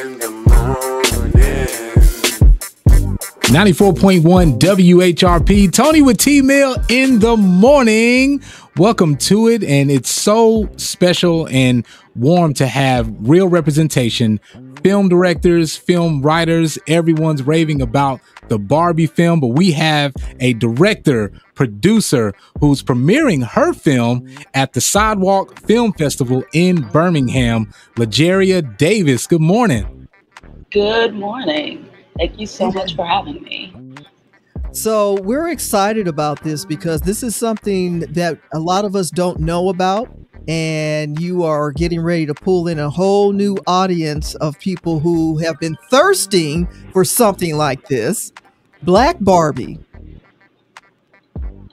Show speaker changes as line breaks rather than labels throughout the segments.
in the morning.
94.1 WHRP. Tony with T-Mill in the morning. Welcome to it. And it's so special and warm to have real representation. Film directors, film writers, everyone's raving about the Barbie film, but we have a director, producer who's premiering her film at the Sidewalk Film Festival in Birmingham, Lagueria Davis. Good morning.
Good morning. Thank you so much for having me.
So we're excited about this because this is something that a lot of us don't know about, and you are getting ready to pull in a whole new audience of people who have been thirsting for something like this. Black Barbie.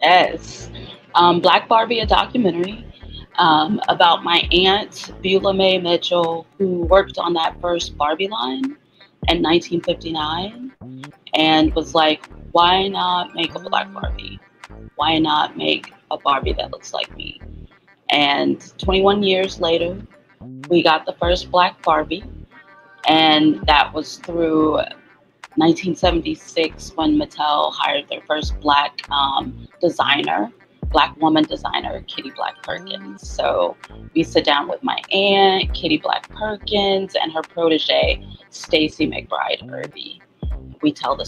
Yes. Black Barbie, a documentary about my aunt, Beulah Mae Mitchell, who worked on that first Barbie line in 1959 and was like, why not make a Black Barbie? Why not make a Barbie that looks like me? And 21 years later, we got the first Black Barbie, and that was through 1976 when Mattel hired their first Black designer, Black woman designer, Kitty Black Perkins. So we sit down with my aunt, Kitty Black Perkins, and her protege, Stacy McBride Irby. We tell the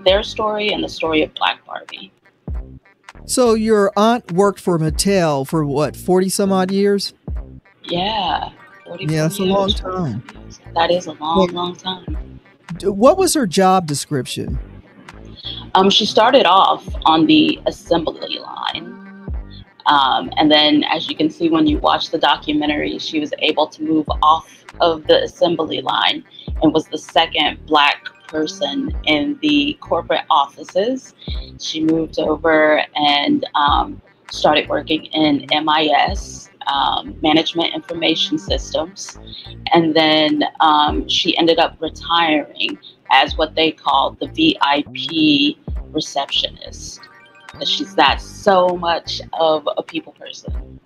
their story, and the story of Black Barbie.
So your aunt worked for Mattel for what, 40 some odd years?
Yeah.
Yeah, that's a long time.
That is a long time.
What was her job description?
She started off on the assembly line. And then, as you can see when you watch the documentary, she was able to move off of the assembly line and was the second Black person in the corporate offices. She moved over and started working in MIS, Management Information Systems. And then she ended up retiring as what they call the VIP receptionist, because she's that so much of a people person.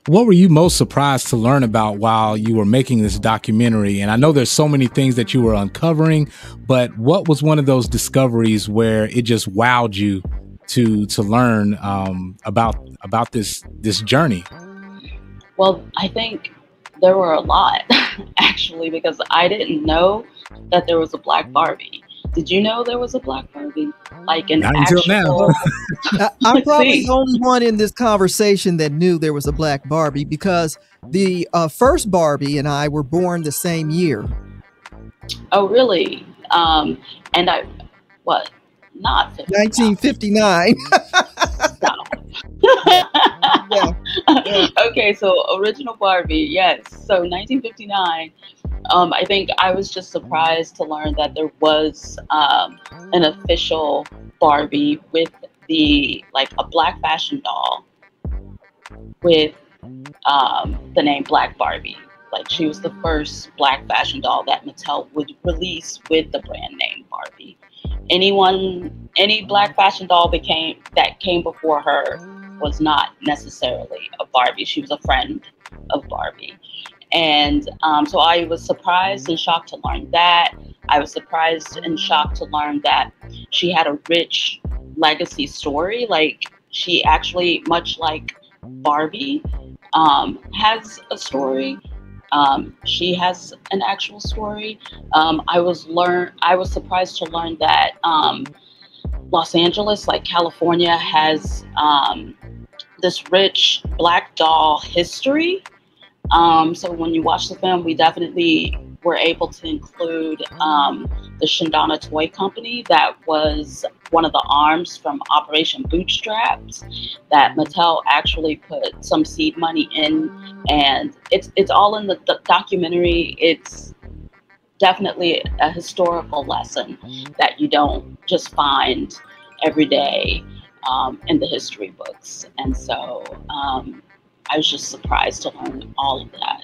What were you most surprised to learn about while you were making this documentary? And I know there's so many things that you were uncovering, but what was one of those discoveries where it just wowed you to learn about this journey?
Well, I think there were a lot, actually, because I didn't know that there was a Black Barbie. Did you know there was a Black Barbie? Like an
Not until now.
I'm probably the only one in this conversation that knew there was a Black Barbie, because the first Barbie and I were born the same year.
Oh, really? And not
1959.
Stop.
Yeah.
Okay, so original Barbie, yes. So 1959. I think I was just surprised to learn that there was an official Barbie with a Black fashion doll with the name Black Barbie. Like, she was the first Black fashion doll that Mattel would release with the brand name Barbie. Any Black fashion doll that came before her was not necessarily a Barbie. She was a friend of Barbie. And so I was surprised and shocked to learn that. I was surprised and shocked to learn that she had a rich legacy story. Like, she actually, much like Barbie, has a story. She has an actual story. I was surprised to learn that Los Angeles, like California, has this rich Black doll history. So when you watch the film, we definitely were able to include the Shindana Toy Company. That was one of the arms from Operation Bootstraps that Mattel actually put some seed money in, and it's all in the documentary. It's definitely a historical lesson that you don't just find every day in the history books. And so I was just surprised to learn all of that.